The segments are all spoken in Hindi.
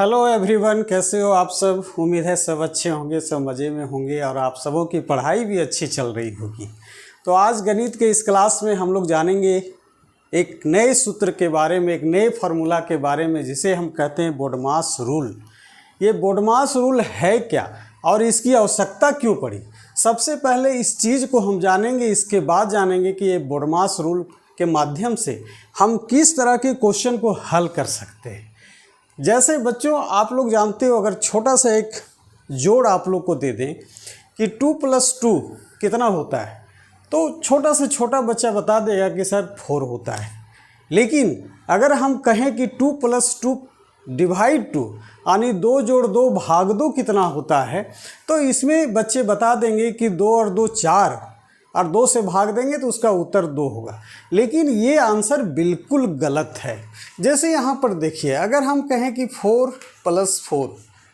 हेलो एवरीवन, कैसे हो आप सब। उम्मीद है सब अच्छे होंगे, सब मज़े में होंगे और आप सबों की पढ़ाई भी अच्छी चल रही होगी। तो आज गणित के इस क्लास में हम लोग जानेंगे एक नए सूत्र के बारे में, एक नए फार्मूला के बारे में, जिसे हम कहते हैं बोडमास रूल। ये बोडमास रूल है क्या और इसकी आवश्यकता क्यों पड़ी, सबसे पहले इस चीज़ को हम जानेंगे। इसके बाद जानेंगे कि ये बोडमास रूल के माध्यम से हम किस तरह के क्वेश्चन को हल कर सकते हैं। जैसे बच्चों आप लोग जानते हो, अगर छोटा सा एक जोड़ आप लोग को दे दें कि 2 + 2 कितना होता है, तो छोटा से छोटा बच्चा बता देगा कि सर 4 होता है। लेकिन अगर हम कहें कि 2 + 2 / 2 यानी 2 + 2 / 2 कितना होता है, तो इसमें बच्चे बता देंगे कि 2 और 2 4 और 2 से भाग देंगे तो उसका उत्तर 2 होगा। लेकिन ये आंसर बिल्कुल गलत है। जैसे यहाँ पर देखिए, अगर हम कहें कि 4 + 4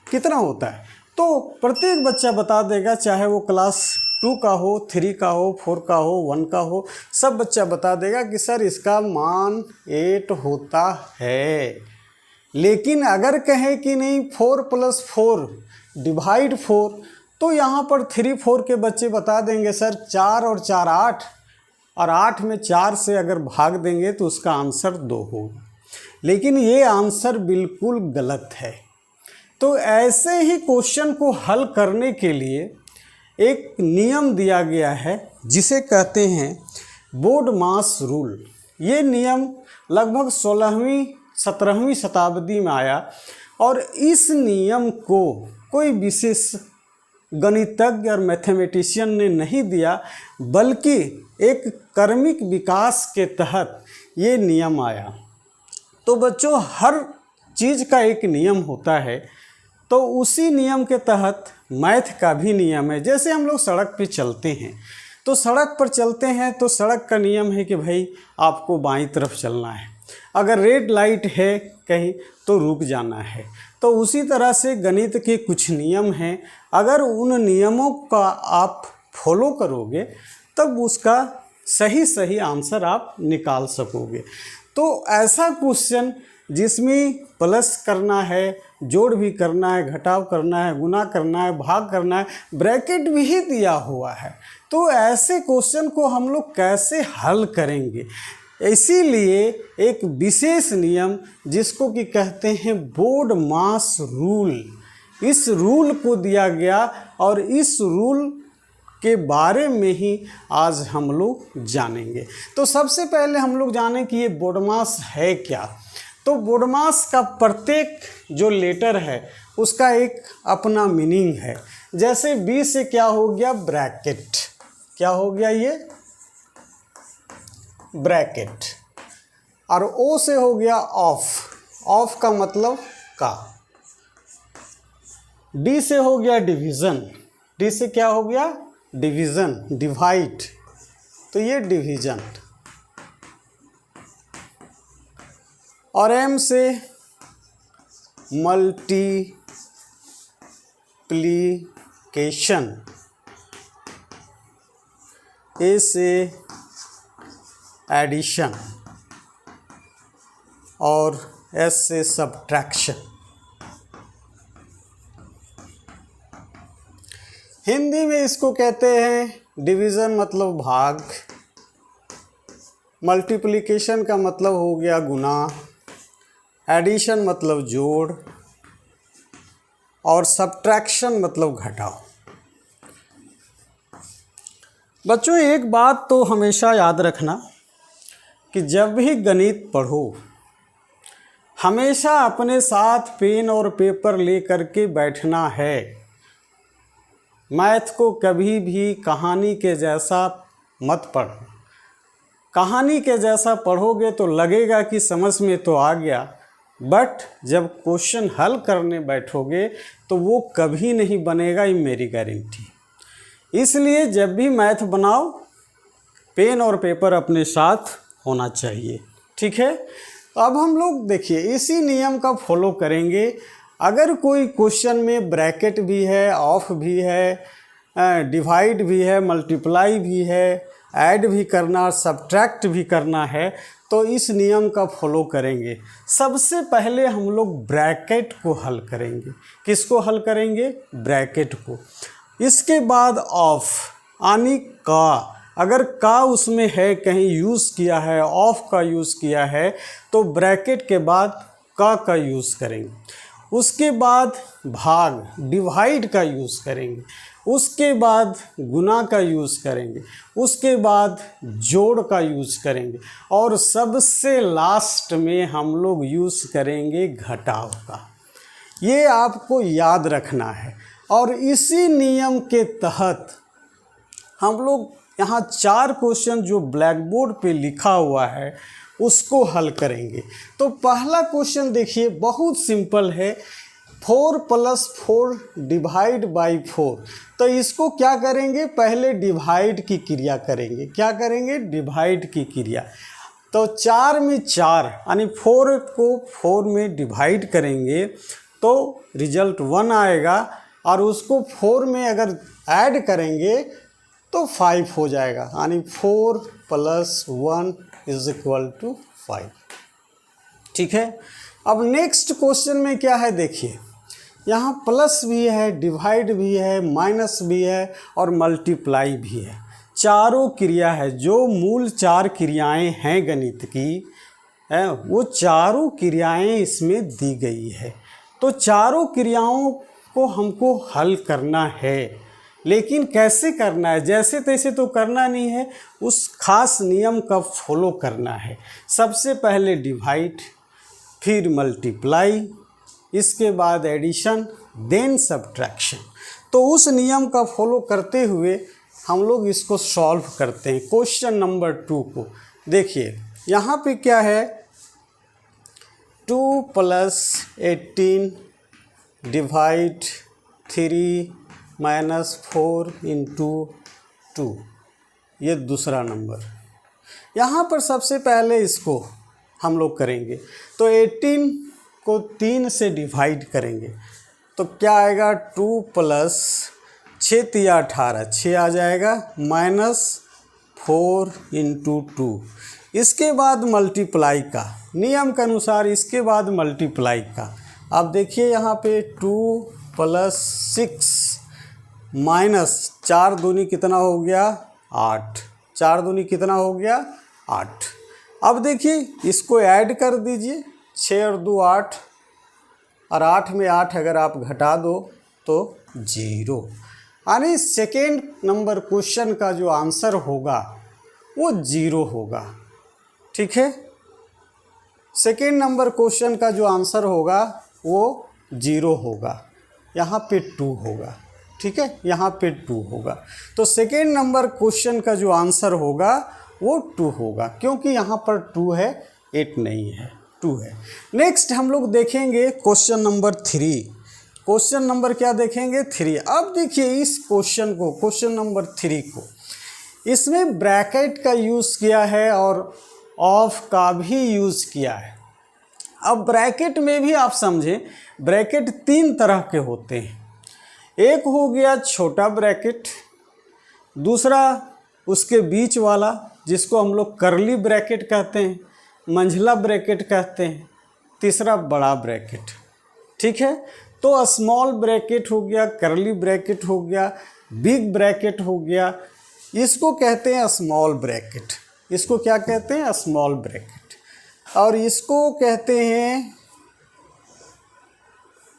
कितना होता है, तो प्रत्येक बच्चा बता देगा, चाहे वो क्लास 2 का हो, 3 का हो, 4 का हो, 1 का हो, सब बच्चा बता देगा कि सर इसका मान 8 होता है। लेकिन अगर कहें कि नहीं 4 + 4 / 4, तो यहाँ पर 3 4 के बच्चे बता देंगे सर 4 और 4 8, और 8 में 4 से अगर भाग देंगे तो उसका आंसर 2 होगा। लेकिन ये आंसर बिल्कुल गलत है। तो ऐसे ही क्वेश्चन को हल करने के लिए एक नियम दिया गया है जिसे कहते हैं बोडमास रूल। ये नियम लगभग 16वीं 17वीं शताब्दी में आया और इस नियम को कोई विशेष गणितज्ञ और मैथमेटिशियन ने नहीं दिया, बल्कि एक कर्मिक विकास के तहत ये नियम आया। तो बच्चों, हर चीज़ का एक नियम होता है, तो उसी नियम के तहत मैथ का भी नियम है। जैसे हम लोग सड़क पे चलते हैं, तो सड़क पर चलते हैं तो सड़क का नियम है कि भाई आपको बाईं तरफ चलना है, अगर रेड लाइट है कहीं तो रुक जाना है। तो उसी तरह से गणित के कुछ नियम हैं, अगर उन नियमों का आप फॉलो करोगे तब उसका सही आंसर आप निकाल सकोगे। तो ऐसा क्वेश्चन जिसमें प्लस करना है, जोड़ भी करना है, घटाव करना है, गुना करना है, भाग करना है, ब्रैकेट भी ही दिया हुआ है, तो ऐसे क्वेश्चन को हम लोग कैसे हल करेंगे। इसीलिए एक विशेष नियम जिसको कि कहते हैं बोडमास रूल, इस रूल को दिया गया और इस रूल के बारे में ही आज हम लोग जानेंगे। तो सबसे पहले हम लोग जानें कि ये बोडमास है क्या। तो बोडमास का प्रत्येक जो लेटर है उसका एक अपना मीनिंग है। जैसे बी से क्या हो गया, ब्रैकेट, क्या हो गया ये ब्रैकेट, और ओ से हो गया ऑफ, ऑफ का मतलब का। डी से हो गया डिवीज़न, डी से क्या हो गया डिवीज़न, डिवाइड, तो ये डिवीज़न। और एम से मल्टीप्लिकेशन, ए से एडिशन और एस से सब्ट्रैक्शन। हिंदी में इसको कहते हैं डिवीज़न मतलब भाग, मल्टीप्लिकेशन का मतलब हो गया गुना, एडिशन मतलब जोड़ और सब्ट्रैक्शन मतलब घटाव। बच्चों, एक बात तो हमेशा याद रखना कि जब भी गणित पढ़ो हमेशा अपने साथ पेन और पेपर ले कर के बैठना है। मैथ को कभी भी कहानी के जैसा मत पढ़ो। कहानी के जैसा पढ़ोगे तो लगेगा कि समझ में तो आ गया, बट जब क्वेश्चन हल करने बैठोगे तो वो कभी नहीं बनेगा, ये मेरी गारंटी। इसलिए जब भी मैथ बनाओ पेन और पेपर अपने साथ होना चाहिए, ठीक है। तो अब हम लोग देखिए इसी नियम का फॉलो करेंगे। अगर कोई क्वेश्चन में ब्रैकेट भी है, ऑफ भी है, डिवाइड भी है, मल्टीप्लाई भी है ऐड भी करना और सब्ट्रैक्ट भी करना है तो इस नियम का फॉलो करेंगे। सबसे पहले हम लोग ब्रैकेट को हल करेंगे। किसको हल करेंगे? ब्रैकेट को। इसके बाद ऑफ यानी का, अगर का उसमें है, कहीं यूज़ किया है, ऑफ का यूज़ किया है तो ब्रैकेट के बाद का यूज़ करेंगे। उसके बाद भाग डिवाइड का यूज़ करेंगे। उसके बाद गुना का यूज़ करेंगे। उसके बाद जोड़ का यूज़ करेंगे और सबसे लास्ट में हम लोग यूज़ करेंगे घटाव का। ये आपको याद रखना है और इसी नियम के तहत हम लोग यहाँ 4 क्वेश्चन जो ब्लैक बोर्ड पे लिखा हुआ है उसको हल करेंगे। तो पहला क्वेश्चन देखिए, बहुत सिंपल है, 4 + 4 डिवाइड बाई 4। तो इसको क्या करेंगे? पहले डिवाइड की क्रिया करेंगे। क्या करेंगे? डिवाइड की क्रिया। तो 4 में 4 यानी 4 को 4 में डिवाइड करेंगे तो रिजल्ट 1 आएगा और उसको 4 में अगर ऐड करेंगे तो 5 हो जाएगा, यानी 4 + 1 = 5। ठीक है। अब नेक्स्ट क्वेश्चन में क्या है देखिए, यहाँ प्लस भी है, डिवाइड भी है, माइनस भी है और मल्टीप्लाई भी है। चारों क्रिया है, जो मूल 4 क्रियाएं हैं गणित की है वो चारों क्रियाएं इसमें दी गई है। तो चारों क्रियाओं को हमको हल करना है, लेकिन कैसे करना है? जैसे तैसे तो करना नहीं है, उस खास नियम का फॉलो करना है। सबसे पहले डिवाइड, फिर मल्टीप्लाई, इसके बाद एडिशन, देन सब्ट्रैक्शन। तो उस नियम का फॉलो करते हुए हम लोग इसको सॉल्व करते हैं। क्वेश्चन नंबर 2 को देखिए, यहाँ पे क्या है, 2 + 18 डिवाइड 3 - 4 × 2, ये दूसरा नंबर। यहाँ पर सबसे पहले इसको हम लोग करेंगे तो 18 को 3 से डिवाइड करेंगे तो क्या आएगा, 2 + 6 × 18, 6 आ जाएगा, -4 × 2। इसके बाद मल्टीप्लाई का नियम के अनुसार, इसके बाद मल्टीप्लाई का। अब देखिए यहाँ पे 2 + 6 -4 दूनी कितना हो गया, 8। 4 दूनी कितना हो गया, 8। अब देखिए इसको ऐड कर दीजिए, 6 और 2 8, और 8 में 8 अगर आप घटा दो तो 0, यानी सेकेंड नंबर क्वेश्चन का जो आंसर होगा वो 0 होगा। ठीक है, सेकेंड नंबर क्वेश्चन का जो आंसर होगा वो 0 होगा, यहाँ पे 2 होगा। ठीक है, यहाँ पे 2 होगा। तो सेकेंड नंबर क्वेश्चन का जो आंसर होगा वो 2 होगा, क्योंकि यहाँ पर 2 है, 8 नहीं है, 2 है। नेक्स्ट हम लोग देखेंगे क्वेश्चन नंबर 3। क्वेश्चन नंबर क्या देखेंगे, 3। अब देखिए इस क्वेश्चन को, क्वेश्चन नंबर 3 को, इसमें ब्रैकेट का यूज़ किया है और ऑफ का भी यूज़ किया है। अब ब्रैकेट में भी आप समझें, ब्रैकेट 3 तरह के होते हैं। एक हो गया छोटा ब्रैकेट, दूसरा उसके बीच वाला जिसको हम लोग करली ब्रैकेट कहते हैं, मंझला ब्रैकेट कहते हैं, तीसरा बड़ा ब्रैकेट। ठीक है, तो स्मॉल ब्रैकेट हो गया, करली ब्रैकेट हो गया, बिग ब्रैकेट हो गया, इसको कहते हैं स्मॉल ब्रैकेट। इसको क्या कहते हैं, स्मॉल ब्रैकेट, और इसको कहते हैं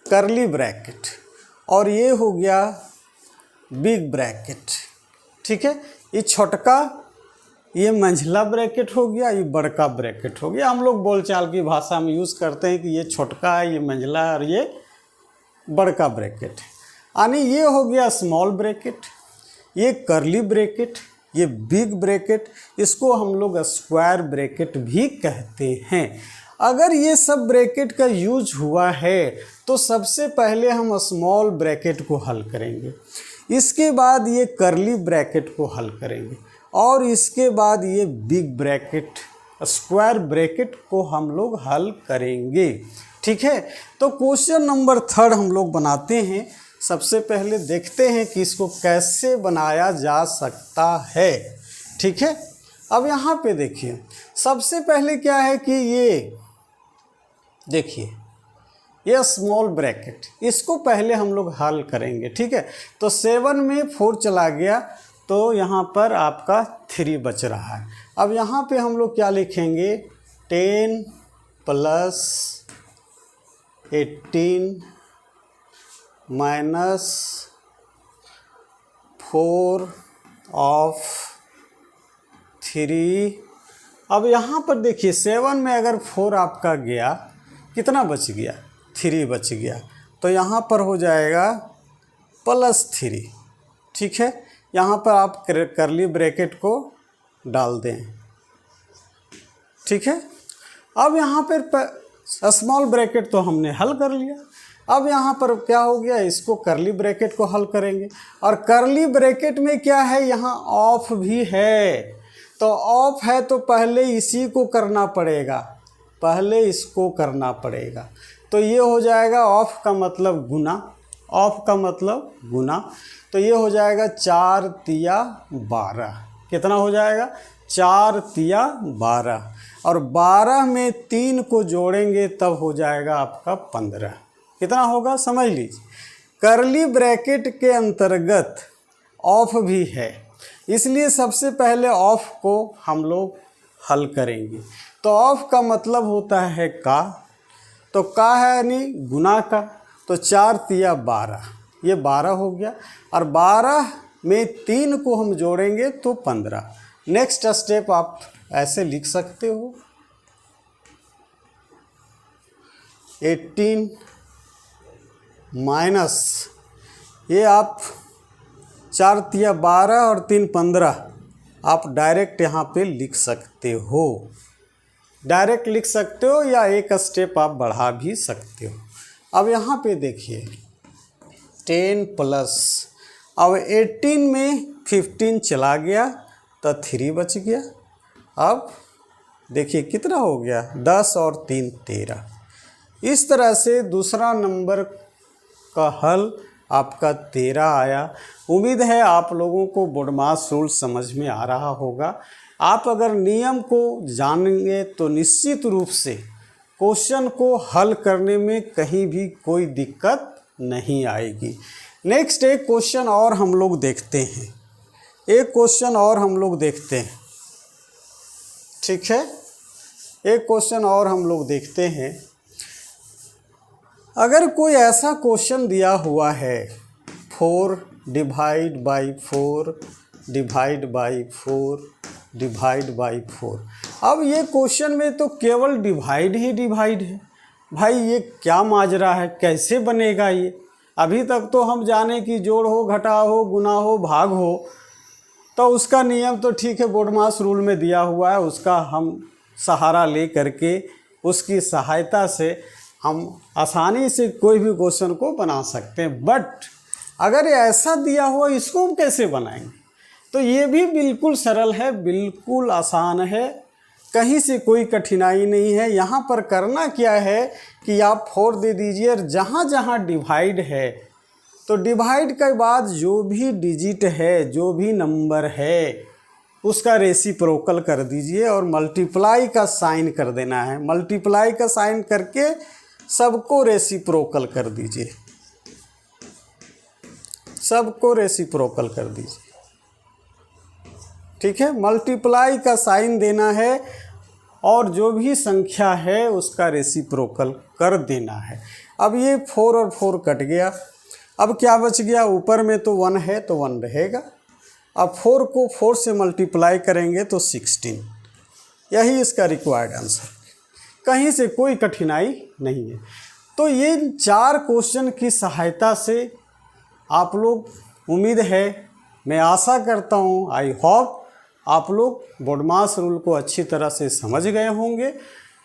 करली ब्रैकेट, और ये हो गया बिग ब्रैकेट। ठीक है, ये छोटका, ये मंझला ब्रैकेट हो गया, ये बड़का ब्रैकेट हो गया। हम लोग बोलचाल की भाषा में यूज़ करते हैं कि ये छोटका है, ये मंझला है और ये बड़का ब्रैकेट। यानी ये हो गया स्मॉल ब्रैकेट, ये करली ब्रैकेट, ये बिग ब्रैकेट, इसको हम लोग स्क्वायर ब्रैकेट भी कहते हैं। अगर ये सब ब्रैकेट का यूज हुआ है तो सबसे पहले हम स्मॉल ब्रैकेट को हल करेंगे, इसके बाद ये करली ब्रैकेट को हल करेंगे और इसके बाद ये बिग ब्रैकेट स्क्वायर ब्रैकेट को हम लोग हल करेंगे। ठीक है, तो क्वेश्चन नंबर 3 हम लोग बनाते हैं। सबसे पहले देखते हैं कि इसको कैसे बनाया जा सकता है। ठीक है। अब यहाँ पे देखिए, सबसे पहले क्या है कि ये देखिए, ये स्मॉल ब्रैकेट, इसको पहले हम लोग हल करेंगे, ठीक है। तो 7 में 4 चला गया तो यहाँ पर आपका 3 बच रहा है। अब यहाँ पे हम लोग क्या लिखेंगे, 10 प्लस 18 माइनस 4 ऑफ 3। अब यहाँ पर देखिए 7 में अगर 4 आपका गया, कितना बच गया, 3 बच गया, तो यहाँ पर हो जाएगा +3, ठीक है। यहाँ पर आप करली ब्रैकेट को डाल दें, ठीक है। अब यहाँ पर स्मॉल ब्रैकेट तो हमने हल कर लिया। अब यहाँ पर क्या हो गया, इसको करली ब्रैकेट को हल करेंगे, और करली ब्रैकेट में क्या है, यहाँ ऑफ भी है। तो ऑफ है तो पहले इसी को करना पड़ेगा, पहले इसको करना पड़ेगा। तो ये हो जाएगा, ऑफ का मतलब गुना, ऑफ का मतलब गुना। तो ये हो जाएगा 4 तिया 12। कितना हो जाएगा, 4 तिया 12, और 12 में 3 को जोड़ेंगे तब हो जाएगा आपका 15। कितना होगा समझ लीजिए। करली ब्रैकेट के अंतर्गत ऑफ भी है, इसलिए सबसे पहले ऑफ को हम लोग हल करेंगे। तो ऑफ का मतलब होता है का, तो का है यानी गुना का। तो 4 तिया 12, ये 12 हो गया, और 12 में 3 को हम जोड़ेंगे तो 15। नेक्स्ट स्टेप आप ऐसे लिख सकते हो, 18 माइनस, ये आप 4 तिया 12 और 3 15, आप डायरेक्ट यहाँ पे लिख सकते हो, डायरेक्ट लिख सकते हो, या एक स्टेप आप बढ़ा भी सकते हो। अब यहाँ पे देखिए 10 प्लस, अब 18 में 15 चला गया तो 3 बच गया। अब देखिए कितना हो गया, 10 और 3 13। इस तरह से दूसरा नंबर का हल आपका 13 आया। उम्मीद है आप लोगों को बोडमास रूल समझ में आ रहा होगा। आप अगर नियम को जानेंगे तो निश्चित रूप से क्वेश्चन को हल करने में कहीं भी कोई दिक्कत नहीं आएगी। नेक्स्ट एक क्वेश्चन और हम लोग देखते हैं, एक क्वेश्चन और हम लोग देखते हैं, ठीक है। एक क्वेश्चन और हम लोग देखते हैं। अगर कोई ऐसा क्वेश्चन दिया हुआ है 4 divide by 4 divide by 4 divide by 4। अब ये क्वेश्चन में तो केवल डिवाइड ही डिवाइड है। भाई ये क्या माजरा है, कैसे बनेगा ये? अभी तक तो हम जाने कि जोड़ हो, घटा हो, गुना हो, भाग हो, तो उसका नियम तो ठीक है बोडमास रूल में दिया हुआ है, उसका हम सहारा ले करके उसकी सहायता से हम आसानी से कोई भी क्वेश्चन को बना सकते हैं। बट अगर ऐसा दिया हुआ, इसको हम कैसे बनाएंगे? तो ये भी बिल्कुल सरल है, बिल्कुल आसान है, कहीं से कोई कठिनाई नहीं है। यहाँ पर करना क्या है कि आप 4 दे दीजिए, और जहाँ जहाँ डिवाइड है तो डिवाइड के बाद जो भी डिजिट है, जो भी नंबर है, उसका रेसिप्रोकल कर दीजिए और मल्टीप्लाई का साइन कर देना है। मल्टीप्लाई का साइन करके सबको रेसिप्रोकल कर दीजिए, सबको रेसिप्रोकल कर दीजिए, ठीक है। मल्टीप्लाई का साइन देना है और जो भी संख्या है उसका रेसिप्रोकल कर देना है। अब ये 4 और 4 कट गया, अब क्या बच गया? ऊपर में तो 1 है तो 1 रहेगा। अब 4 को 4 से मल्टीप्लाई करेंगे तो 16। यही इसका रिक्वायर्ड आंसर, कहीं से कोई कठिनाई नहीं है। तो ये 4 क्वेश्चन की सहायता से आप लोग, उम्मीद है, मैं आशा करता हूँ, आई होप आप लोग बोडमास रूल को अच्छी तरह से समझ गए होंगे।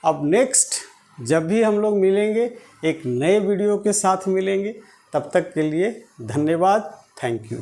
अब नेक्स्ट जब भी हम लोग मिलेंगे एक नए वीडियो के साथ मिलेंगे, तब तक के लिए धन्यवाद, थैंक यू।